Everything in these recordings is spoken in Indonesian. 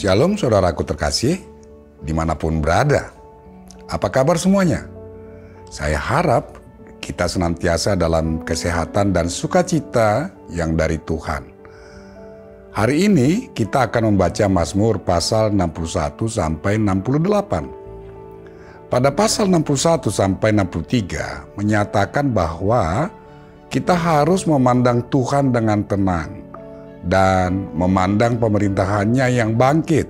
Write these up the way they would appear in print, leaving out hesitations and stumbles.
Shalom saudaraku terkasih, dimanapun berada. Apa kabar semuanya? Saya harap kita senantiasa dalam kesehatan dan sukacita yang dari Tuhan. Hari ini kita akan membaca Mazmur pasal 61 sampai 68. Pada pasal 61 sampai 63 menyatakan bahwa kita harus memandang Tuhan dengan tenang dan memandang pemerintahannya yang bangkit.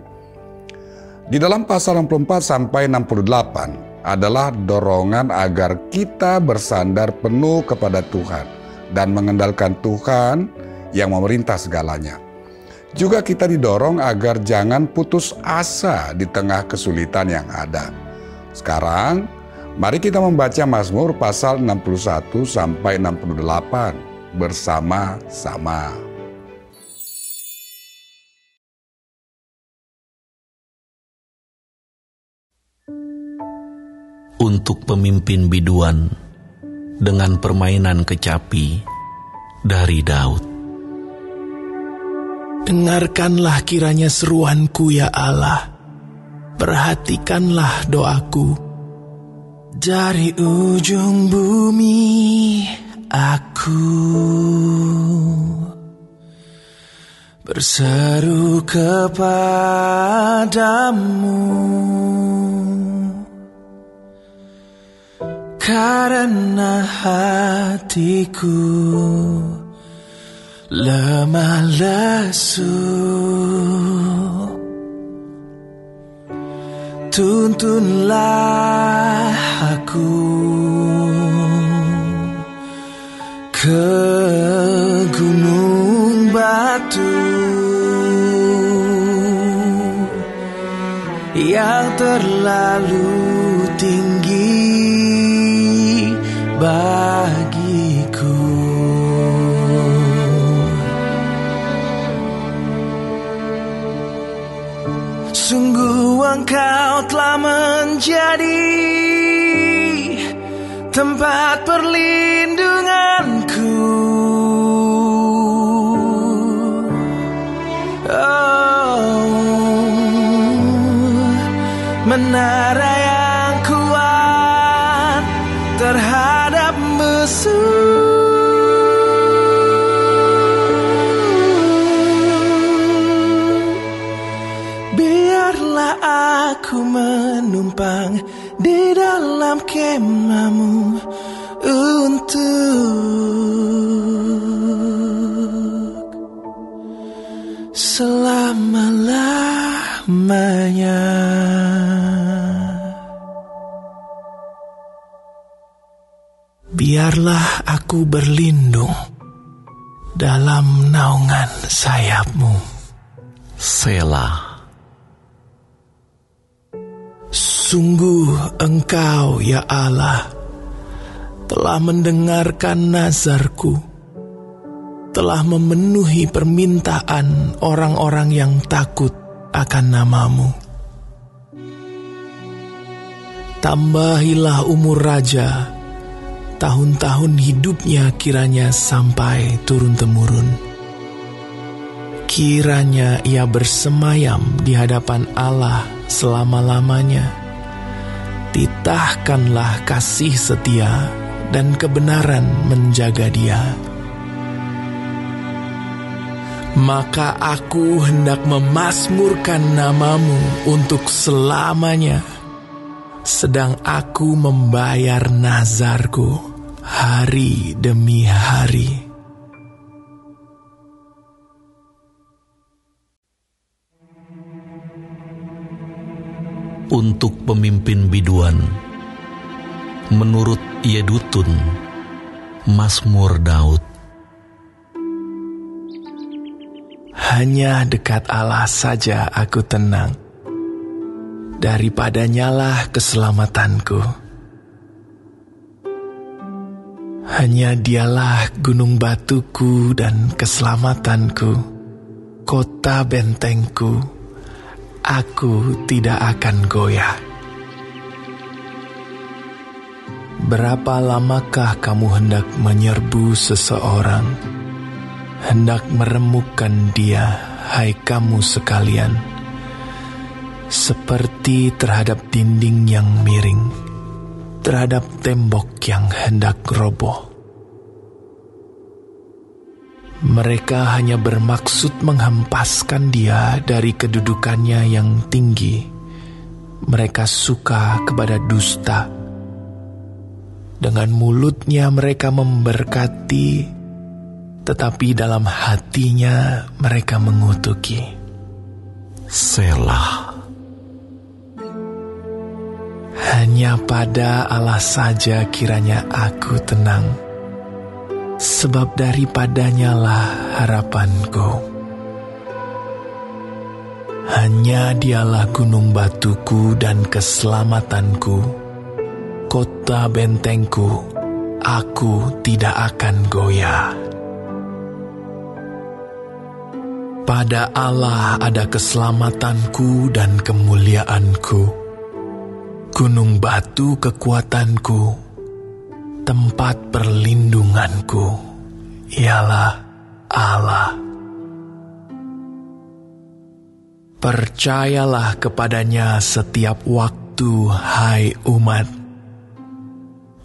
Di dalam pasal 64 sampai 68 adalah dorongan agar kita bersandar penuh kepada Tuhan dan mengandalkan Tuhan yang memerintah segalanya. Juga kita didorong agar jangan putus asa di tengah kesulitan yang ada. Sekarang, mari kita membaca Mazmur pasal 61 sampai 68 bersama-sama. Untuk pemimpin biduan dengan permainan kecapi dari Daud. Dengarkanlah kiranya seruanku ya Allah, perhatikanlah doaku. Dari ujung bumi aku berseru kepadamu, karena hatiku lemah lesu. Tuntunlah aku ke gunung batu yang terlalu tinggi bagiku. Sungguh engkau telah menjadi tempat perlindunganku. Menara yang kuat terhadap musuh. Biarlah aku menumpang di dalam kemahmu untuk selama-lamanya. Biarlah aku berlindung dalam naungan sayapmu. Selah. Sungguh engkau ya Allah telah mendengarkan nazarku, telah memenuhi permintaan orang-orang yang takut akan namamu. Tambahilah umur raja, tahun-tahun hidupnya kiranya sampai turun-temurun. Kiranya ia bersemayam di hadapan Allah selama-lamanya. Titahkanlah kasih setia dan kebenaran menjaga dia. Maka aku hendak memazmurkan namamu untuk selamanya, sedang aku membayar nazarku hari demi hari. Untuk pemimpin biduan menurut Yedutun, Mazmur Daud. Hanya dekat Allah saja aku tenang, daripadanyalah keselamatanku. Hanya dialah gunung batuku dan keselamatanku, kota bentengku. Aku tidak akan goyah. Berapa lamakah kamu hendak menyerbu seseorang, hendak meremukkan dia, hai kamu sekalian? seperti terhadap dinding yang miring, terhadap tembok yang hendak roboh. Mereka hanya bermaksud menghempaskan dia dari kedudukannya yang tinggi. Mereka suka kepada dusta. Dengan mulutnya mereka memberkati, tetapi dalam hatinya mereka mengutuki. Selah. Hanya pada Allah saja kiranya aku tenang, sebab daripadanya lah harapanku. Hanya Dialah gunung batuku dan keselamatanku, kota bentengku, aku tidak akan goyah. Pada Allah ada keselamatanku dan kemuliaanku, gunung batu kekuatanku, tempat perlindunganku, ialah Allah. Percayalah kepadanya setiap waktu, hai umat.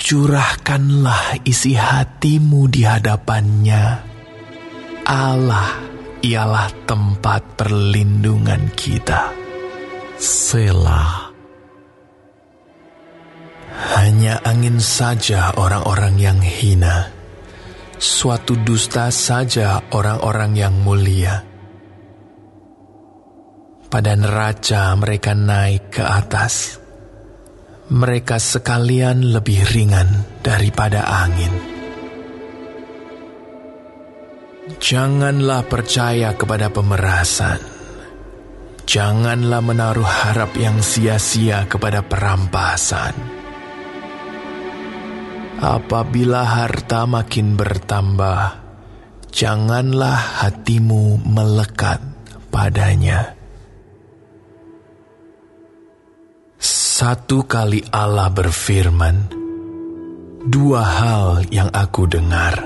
Curahkanlah isi hatimu di hadapannya. Allah ialah tempat perlindungan kita. Selah. Hanya angin saja orang-orang yang hina, suatu dusta saja orang-orang yang mulia. Pada neraca mereka naik ke atas, mereka sekalian lebih ringan daripada angin. Janganlah percaya kepada pemerasan, janganlah menaruh harap yang sia-sia kepada perampasan. Apabila harta makin bertambah, janganlah hatimu melekat padanya. Satu kali Allah berfirman, dua hal yang aku dengar,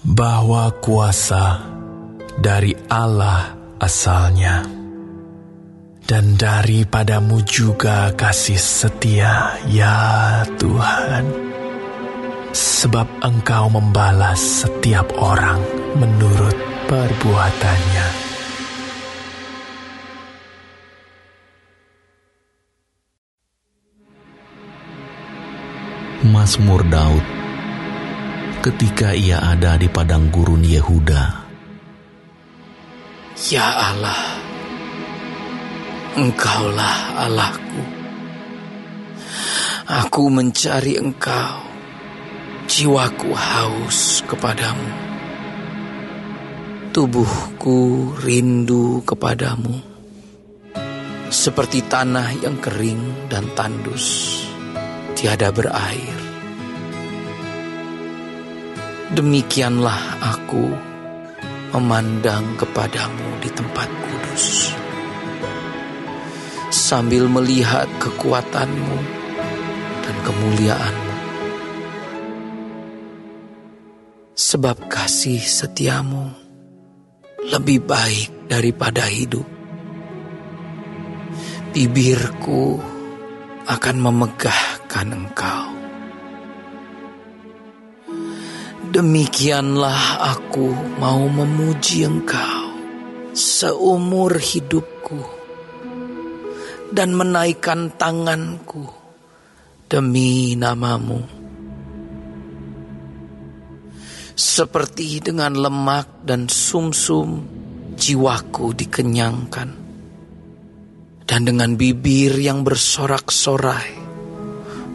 bahwa kuasa dari Allah asalnya, dan daripadamu juga kasih setia, ya Tuhan, sebab Engkau membalas setiap orang menurut perbuatannya. Mazmur Daud ketika ia ada di padang gurun Yehuda. Ya Allah, Engkaulah Allahku. Aku mencari Engkau, jiwaku haus kepadamu. Tubuhku rindu kepadamu, seperti tanah yang kering dan tandus, tiada berair. Demikianlah aku memandang kepadamu di tempat kudus, sambil melihat kekuatanmu dan kemuliaanmu. Sebab kasih setiamu lebih baik daripada hidup. Bibirku akan memegahkan Engkau. Demikianlah aku mau memuji Engkau seumur hidupku, dan menaikkan tanganku demi nama-Mu. Seperti dengan lemak dan sumsum jiwaku dikenyangkan, dan dengan bibir yang bersorak-sorai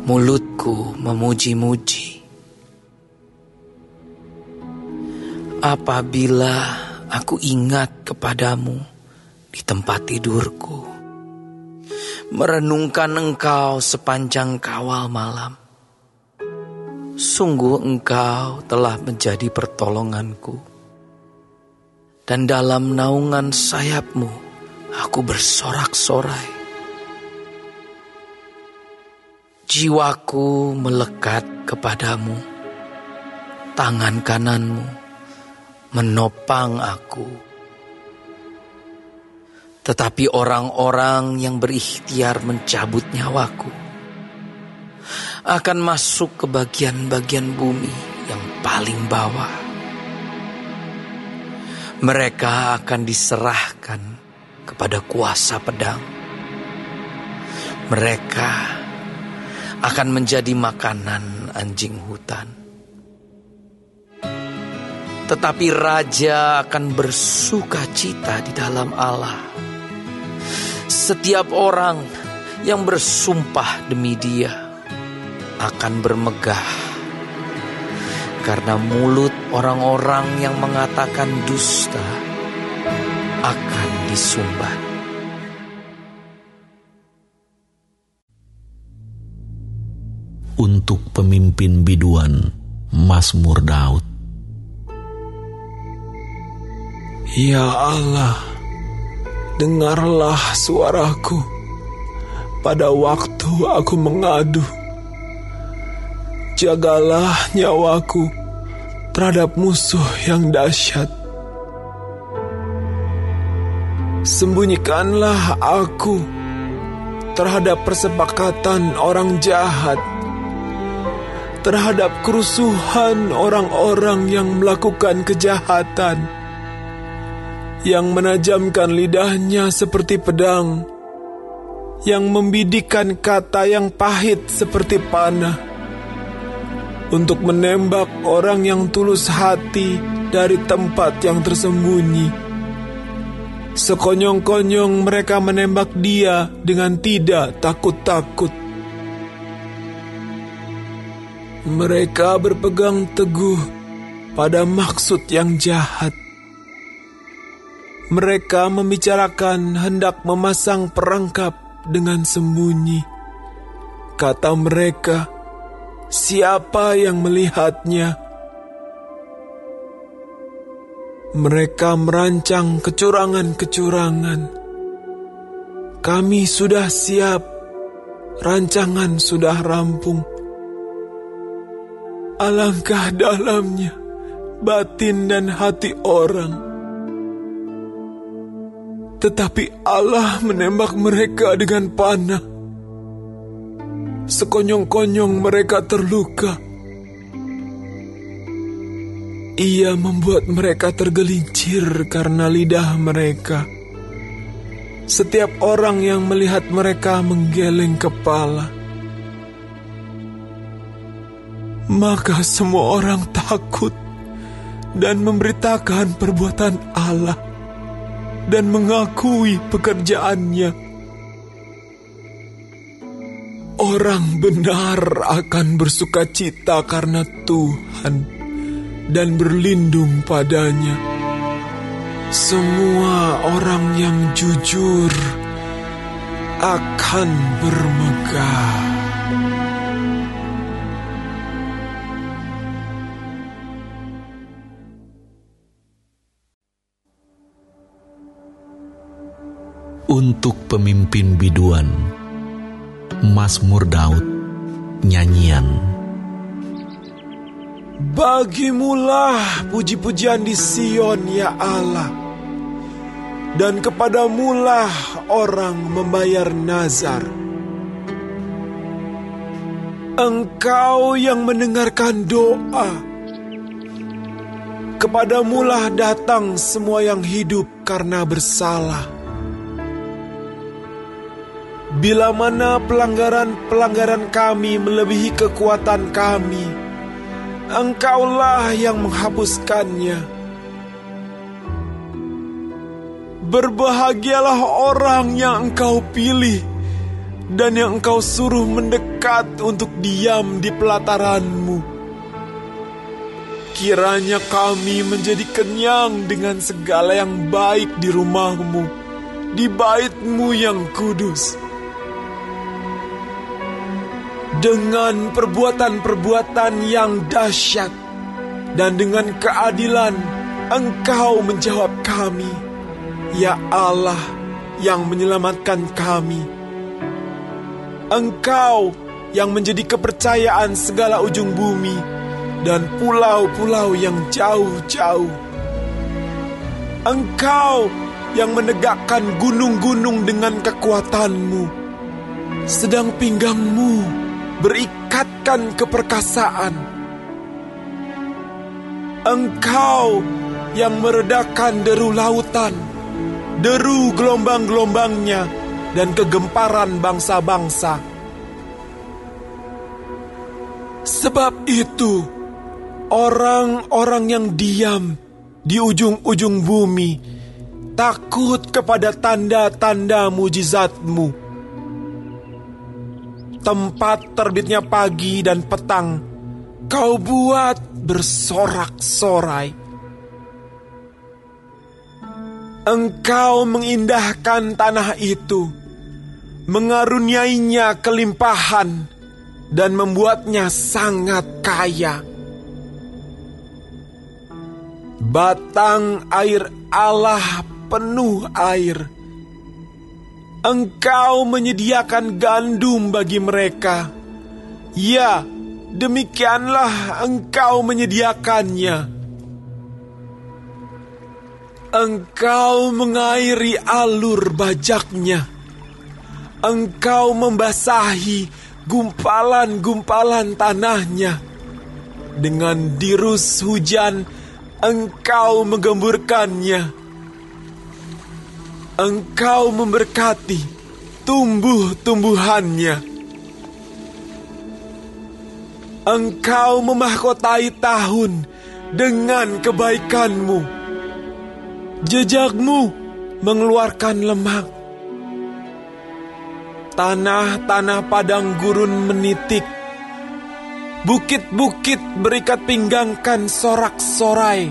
mulutku memuji-muji. Apabila aku ingat kepadamu di tempat tidurku, merenungkan Engkau sepanjang kawal malam, sungguh Engkau telah menjadi pertolonganku, dan dalam naungan sayap-Mu aku bersorak-sorai. Jiwaku melekat kepadamu, tangan kananmu menopang aku. Tetapi orang-orang yang berikhtiar mencabut nyawaku akan masuk ke bagian-bagian bumi yang paling bawah. Mereka akan diserahkan kepada kuasa pedang. Mereka akan menjadi makanan anjing hutan. Tetapi raja akan bersuka cita di dalam Allah. Setiap orang yang bersumpah demi Dia akan bermegah, karena mulut orang-orang yang mengatakan dusta akan disumbat. Untuk pemimpin biduan, Mazmur Daud. Ya Allah, dengarlah suaraku pada waktu aku mengadu. Jagalah nyawaku terhadap musuh yang dahsyat. Sembunyikanlah aku terhadap persepakatan orang jahat, terhadap kerusuhan orang-orang yang melakukan kejahatan, yang menajamkan lidahnya seperti pedang, yang membidikkan kata yang pahit seperti panah, untuk menembak orang yang tulus hati dari tempat yang tersembunyi. Sekonyong-konyong mereka menembak Dia dengan tidak takut-takut. Mereka berpegang teguh pada maksud yang jahat. Mereka membicarakan hendak memasang perangkap dengan sembunyi. Kata mereka, siapa yang melihatnya? Mereka merancang kecurangan-kecurangan. Kami sudah siap, rancangan sudah rampung. Alangkah dalamnya batin dan hati orang. Tetapi Allah menembak mereka dengan panah. Sekonyong-konyong mereka terluka. Ia membuat mereka tergelincir karena lidah mereka. Setiap orang yang melihat mereka menggeleng kepala. Maka semua orang takut dan memberitakan perbuatan Allah dan mengakui pekerjaannya. Orang benar akan bersukacita karena Tuhan dan berlindung padanya. Semua orang yang jujur akan bermegah. Untuk pemimpin biduan, Mazmur Daud, nyanyian. Bagimulah puji-pujian di Sion, ya Allah, dan kepadamulah orang membayar nazar. Engkau yang mendengarkan doa, kepadamulah datang semua yang hidup karena bersalah. Bila mana pelanggaran-pelanggaran kami melebihi kekuatan kami, Engkaulah yang menghapuskannya. Berbahagialah orang yang Engkau pilih dan yang Engkau suruh mendekat untuk diam di pelataran-Mu. Kiranya kami menjadi kenyang dengan segala yang baik di rumah-Mu, di bait-Mu yang kudus. Dengan perbuatan-perbuatan yang dahsyat dan dengan keadilan Engkau menjawab kami, ya Allah yang menyelamatkan kami. Engkau yang menjadi kepercayaan segala ujung bumi dan pulau-pulau yang jauh-jauh. Engkau yang menegakkan gunung-gunung dengan kekuatan-Mu, sedang pinggangmu berikatkan keperkasaan. Engkau yang meredakan deru lautan, deru gelombang-gelombangnya, dan kegemparan bangsa-bangsa. Sebab itu, orang-orang yang diam di ujung-ujung bumi takut kepada tanda-tanda mujizat-Mu. Tempat terbitnya pagi dan petang Kau buat bersorak-sorai. Engkau mengindahkan tanah itu, mengaruniainya kelimpahan, dan membuatnya sangat kaya. Batang air Allah penuh air. Engkau menyediakan gandum bagi mereka. Ya, demikianlah Engkau menyediakannya. Engkau mengairi alur bajaknya. Engkau membasahi gumpalan-gumpalan tanahnya. Dengan dirus hujan, Engkau menggemburkannya. Engkau memberkati tumbuh-tumbuhannya. Engkau memahkotai tahun dengan kebaikan-Mu. Jejak-Mu mengeluarkan lemak. Tanah-tanah padang gurun menitik. Bukit-bukit berikat pinggangkan sorak-sorai.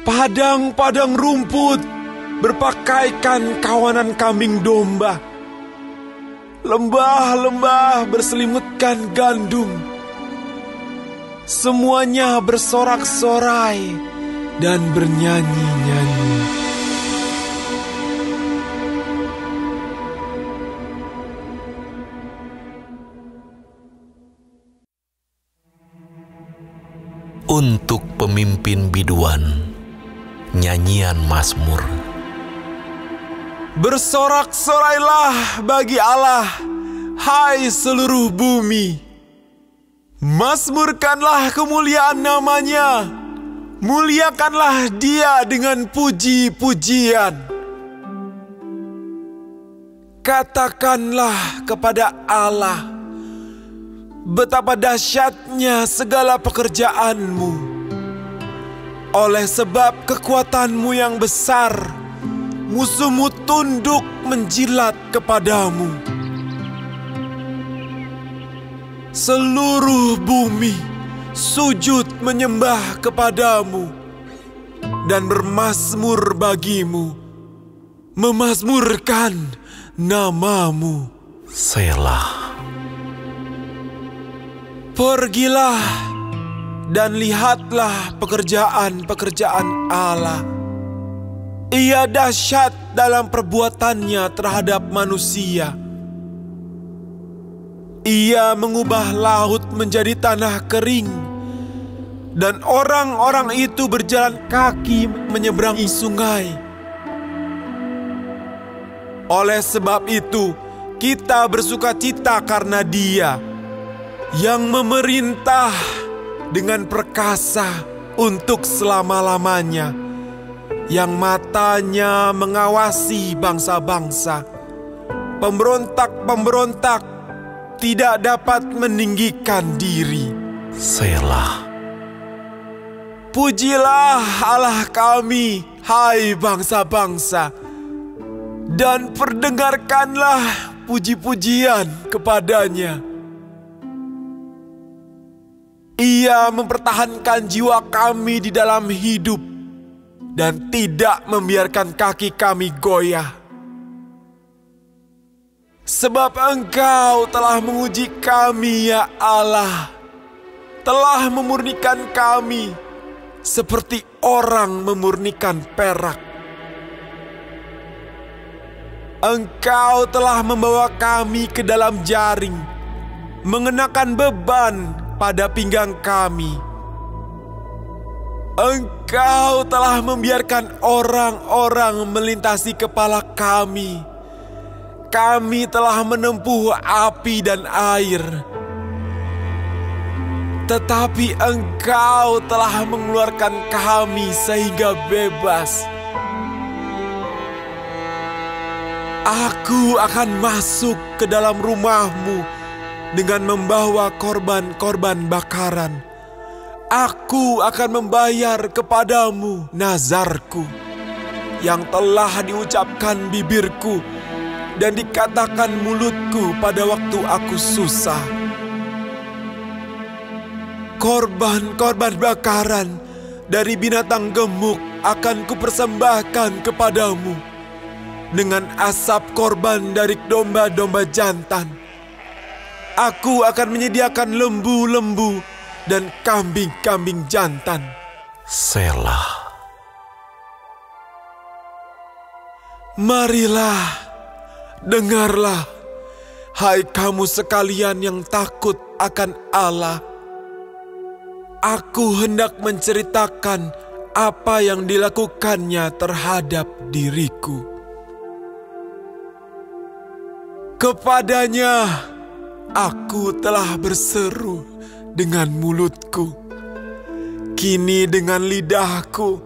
Padang-padang rumput berpakaikan kawanan kambing domba. Lembah-lembah berselimutkan gandum. Semuanya bersorak-sorai dan bernyanyi-nyanyi. Untuk pemimpin biduan, nyanyian Mazmur. Bersorak-sorailah bagi Allah, hai seluruh bumi. Mazmurkanlah kemuliaan nama-Nya. Muliakanlah Dia dengan puji-pujian. Katakanlah kepada Allah, betapa dahsyatnya segala pekerjaan-Mu. Oleh sebab kekuatan-Mu yang besar, musuh-Mu tunduk menjilat kepadamu. Seluruh bumi sujud menyembah kepadamu dan bermazmur bagimu, memazmurkan nama-Mu. Selah. Pergilah dan lihatlah pekerjaan-pekerjaan Allah. Ia dahsyat dalam perbuatannya terhadap manusia. Ia mengubah laut menjadi tanah kering, dan orang-orang itu berjalan kaki menyeberangi sungai. Oleh sebab itu, kita bersukacita karena Dia yang memerintah dengan perkasa untuk selama-lamanya, yang matanya mengawasi bangsa-bangsa. Pemberontak-pemberontak tidak dapat meninggikan diri. Selah. Pujilah Allah kami, hai bangsa-bangsa, dan perdengarkanlah puji-pujian kepada-Nya. Ia mempertahankan jiwa kami di dalam hidup dan tidak membiarkan kaki kami goyah. Sebab Engkau telah menguji kami, ya Allah, telah memurnikan kami seperti orang memurnikan perak. Engkau telah membawa kami ke dalam jaring, mengenakan beban pada pinggang kami. Engkau telah membiarkan orang-orang melintasi kepala kami. Kami telah menempuh api dan air, tetapi Engkau telah mengeluarkan kami sehingga bebas. Aku akan masuk ke dalam rumah-Mu dengan membawa korban-korban bakaran. Aku akan membayar kepadamu nazarku yang telah diucapkan bibirku dan dikatakan mulutku pada waktu aku susah. Korban-korban bakaran dari binatang gemuk akan kupersembahkan kepadamu, dengan asap korban dari domba-domba jantan. Aku akan menyediakan lembu-lembu dan kambing-kambing jantan. Selah. Marilah, dengarlah, hai kamu sekalian yang takut akan Allah. Aku hendak menceritakan apa yang dilakukannya terhadap diriku. Kepadanya aku telah berseru dengan mulutku. Kini dengan lidahku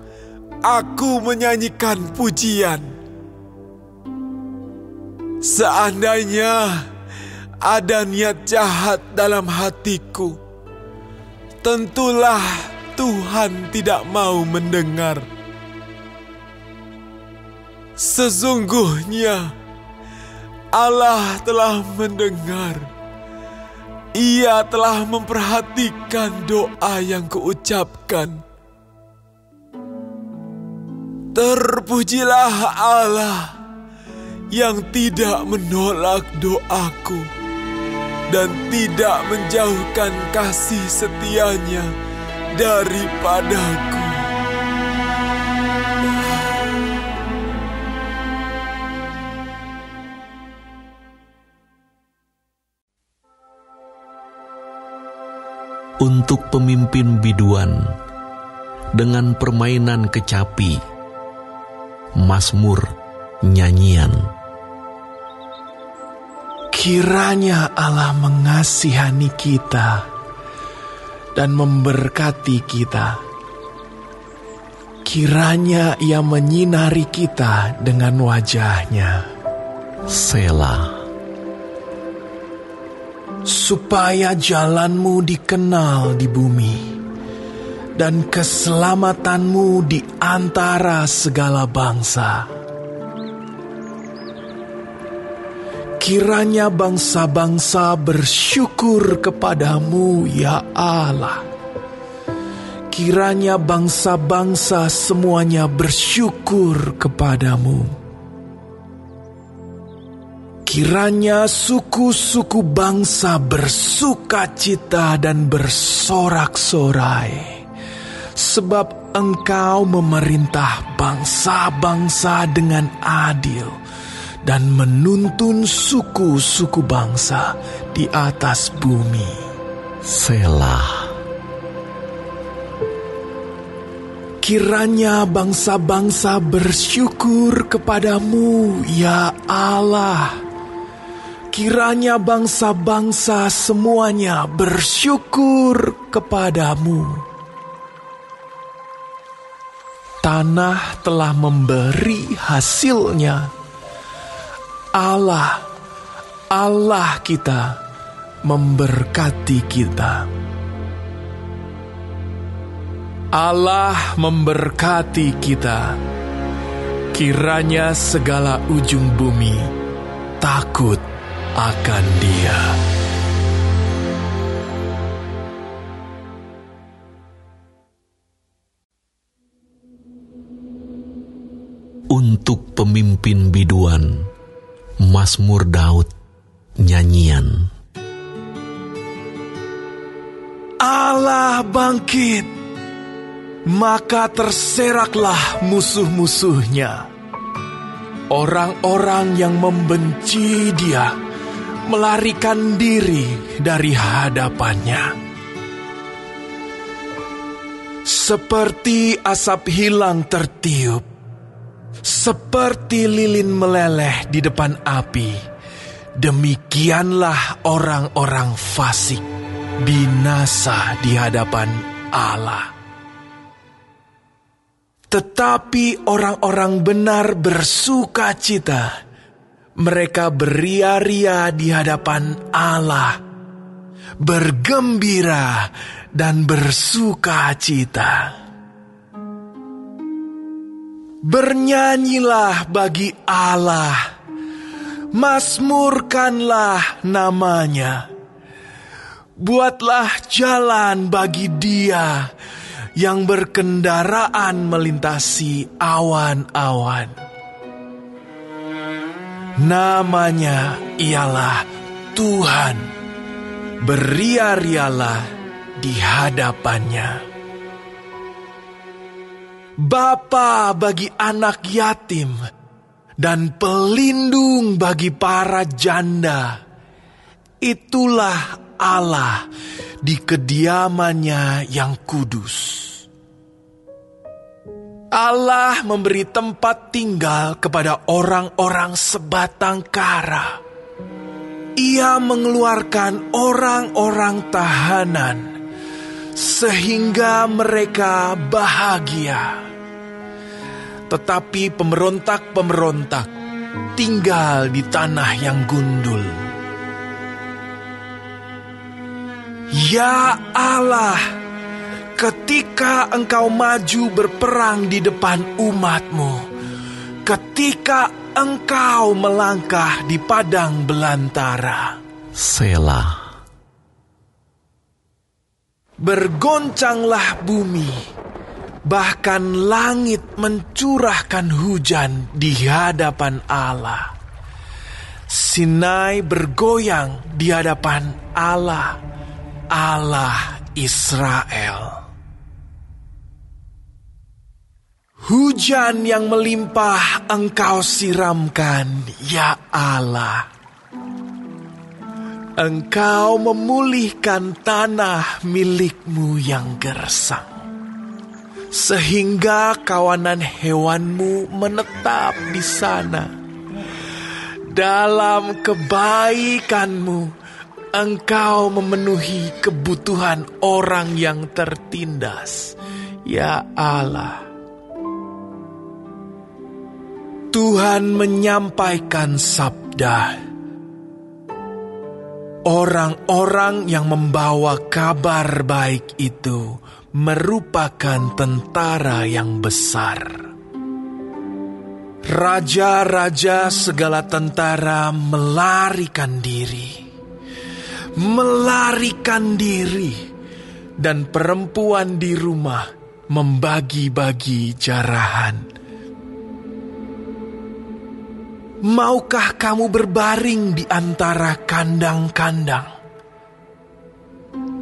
aku menyanyikan pujian. Seandainya ada niat jahat dalam hatiku, tentulah Tuhan tidak mau mendengar. Sesungguhnya Allah telah mendengar. Ia telah memperhatikan doa yang kuucapkan. Terpujilah Allah yang tidak menolak doaku dan tidak menjauhkan kasih setia-Nya daripadaku. Untuk pemimpin biduan dengan permainan kecapi, mazmur, nyanyian. Kiranya Allah mengasihani kita dan memberkati kita. Kiranya Ia menyinari kita dengan wajah-Nya. Selah. Supaya jalan-Mu dikenal di bumi dan keselamatan-Mu di antara segala bangsa. Kiranya bangsa-bangsa bersyukur kepadamu, ya Allah. Kiranya bangsa-bangsa semuanya bersyukur kepadamu. Kiranya suku-suku bangsa bersukacita dan bersorak-sorai, sebab Engkau memerintah bangsa-bangsa dengan adil dan menuntun suku-suku bangsa di atas bumi. Selah. Kiranya bangsa-bangsa bersyukur kepadamu, ya Allah. Kiranya bangsa-bangsa semuanya bersyukur kepadamu. Tanah telah memberi hasilnya. Allah kita memberkati kita. Allah memberkati kita. Kiranya segala ujung bumi takut akan Dia. Untuk pemimpin biduan, mazmur Daud, nyanyian. Allah bangkit, maka terseraklah musuh-musuhnya. Orang-orang yang membenci Dia melarikan diri dari hadapannya. Seperti asap hilang tertiup, seperti lilin meleleh di depan api, demikianlah orang-orang fasik binasa di hadapan Allah. Tetapi orang-orang benar bersukacita, mereka beria-ria di hadapan Allah, bergembira dan bersukacita. Bernyanyilah bagi Allah, mazmurkanlah namanya. Buatlah jalan bagi Dia yang berkendaraan melintasi awan-awan. Namanya ialah Tuhan, beria-rialah di hadapannya. Bapa bagi anak yatim dan pelindung bagi para janda, itulah Allah di kediamannya yang kudus. Allah memberi tempat tinggal kepada orang-orang sebatang kara. Ia mengeluarkan orang-orang tahanan sehingga mereka bahagia. Tetapi pemberontak-pemberontak tinggal di tanah yang gundul. Ya Allah, ketika Engkau maju berperang di depan umat-Mu, ketika Engkau melangkah di padang belantara, Selah. bergoncanglah bumi, bahkan langit mencurahkan hujan di hadapan Allah. Sinai bergoyang di hadapan Allah, Allah Israel. Hujan yang melimpah Engkau siramkan, ya Allah. Engkau memulihkan tanah milik-Mu yang gersang, sehingga kawanan hewan-Mu menetap di sana. Dalam kebaikan-Mu, Engkau memenuhi kebutuhan orang yang tertindas, ya Allah. Tuhan menyampaikan sabda. Orang-orang yang membawa kabar baik itu merupakan tentara yang besar. Raja-raja segala tentara melarikan diri, dan perempuan di rumah membagi-bagi jarahan. Maukah kamu berbaring di antara kandang-kandang?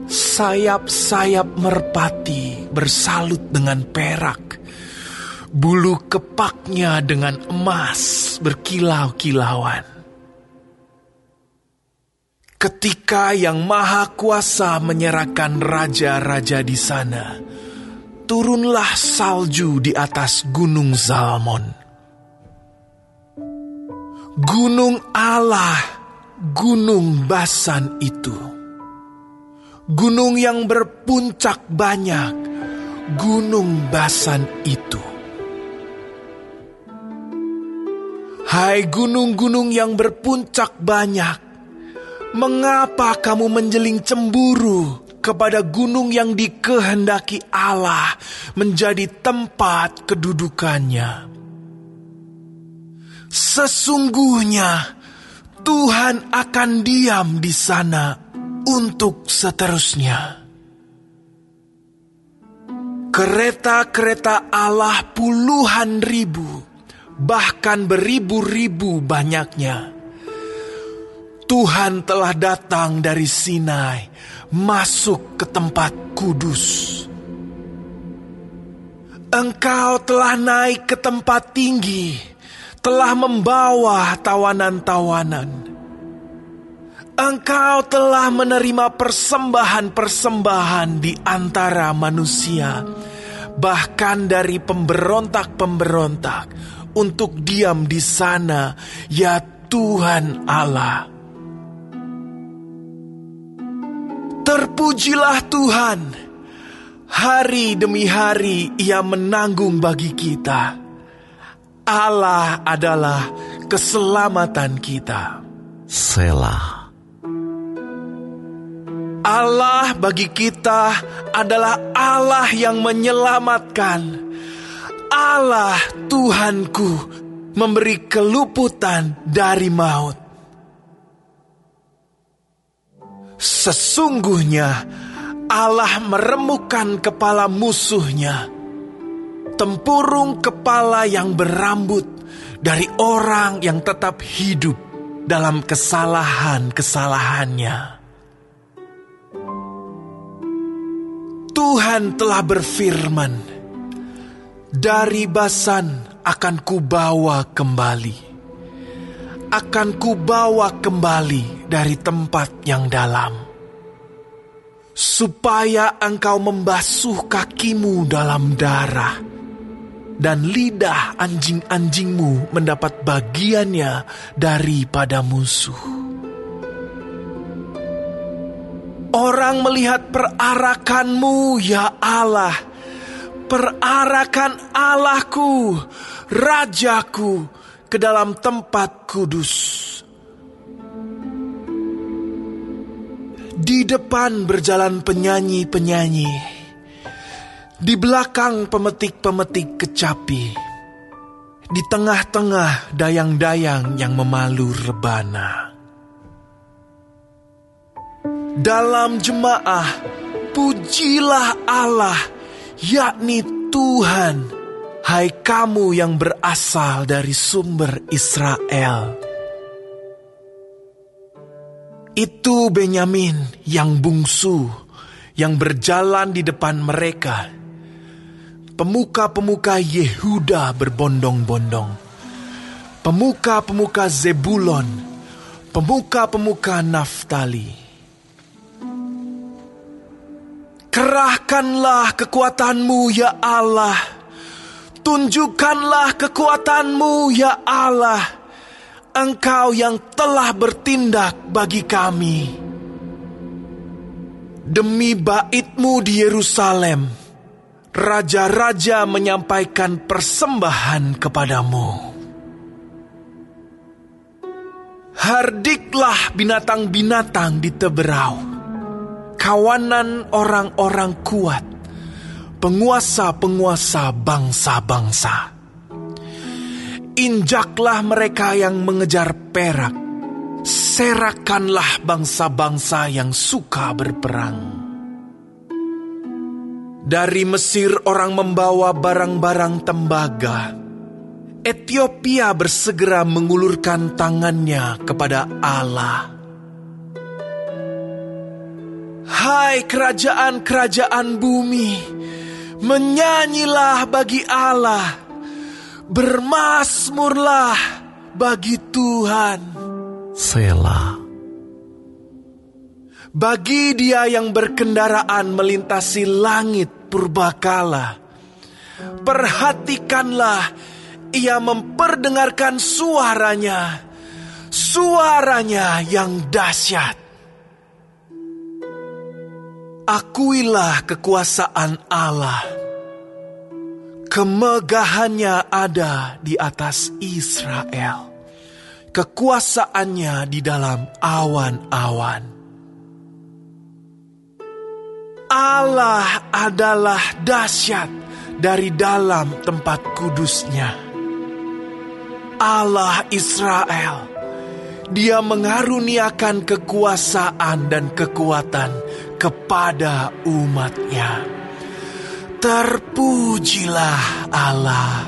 Sayap-sayap merpati bersalut dengan perak, bulu kepaknya dengan emas berkilau-kilauan. Ketika Yang Maha Kuasa menyerahkan raja-raja di sana, turunlah salju di atas Gunung Zalmon. Gunung Allah, gunung Basan itu. Gunung yang berpuncak banyak, gunung Basan itu. Hai gunung-gunung yang berpuncak banyak, mengapa kamu menjeling cemburu kepada gunung yang dikehendaki Allah menjadi tempat kedudukannya? Sesungguhnya Tuhan akan diam di sana untuk seterusnya. Kereta-kereta Allah puluhan ribu, bahkan beribu-ribu banyaknya. Tuhan telah datang dari Sinai, masuk ke tempat kudus. Engkau telah naik ke tempat tinggi, telah membawa tawanan-tawanan. Engkau telah menerima persembahan-persembahan di antara manusia bahkan dari pemberontak-pemberontak, untuk diam di sana, ya Tuhan Allah. Terpujilah Tuhan, hari demi hari Ia menanggung bagi kita. Allah adalah keselamatan kita. Selah. Allah bagi kita adalah Allah yang menyelamatkan. Allah Tuhanku memberi keluputan dari maut. Sesungguhnya Allah meremukkan kepala musuhnya, tempurung kepala yang berambut dari orang yang tetap hidup dalam kesalahan-kesalahannya. Tuhan telah berfirman, dari Basan akan kubawa kembali. Akan kubawa kembali dari tempat yang dalam, supaya engkau membasuh kakimu dalam darah, dan lidah anjing-anjingmu mendapat bagiannya daripada musuh. Orang melihat perarakanmu, ya Allah, perarakan Allahku, Rajaku, ke dalam tempat kudus. Di depan berjalan penyanyi-penyanyi, di belakang pemetik-pemetik kecapi, di tengah-tengah dayang-dayang yang memalu rebana. Dalam jemaah, pujilah Allah, yakni Tuhan, hai kamu yang berasal dari sumber Israel. Itu Benyamin yang bungsu, yang berjalan di depan mereka. Pemuka-pemuka Yehuda berbondong-bondong, pemuka-pemuka Zebulon, pemuka-pemuka Naftali. Kerahkanlah kekuatanmu, ya Allah. Tunjukkanlah kekuatanmu, ya Allah. Engkau yang telah bertindak bagi kami. Demi bait-Mu di Yerusalem, raja-raja menyampaikan persembahan kepadamu. Hardiklah binatang-binatang di teberau, kawanan orang-orang kuat, penguasa-penguasa bangsa-bangsa. Injaklah mereka yang mengejar perak, serakanlah bangsa-bangsa yang suka berperang. Dari Mesir orang membawa barang-barang tembaga. Ethiopia bersegera mengulurkan tangannya kepada Allah. Hai kerajaan-kerajaan bumi, menyanyilah bagi Allah, bermazmurlah bagi Tuhan. Selah. Bagi Dia yang berkendaraan melintasi langit purbakala, perhatikanlah, Ia memperdengarkan suaranya, suaranya yang dahsyat. Akuilah kekuasaan Allah. Kemegahannya ada di atas Israel. Kekuasaannya di dalam awan-awan. Allah adalah dahsyat dari dalam tempat kudusnya. Allah Israel, Dia mengaruniakan kekuasaan dan kekuatan kepada umat-Nya. Terpujilah Allah.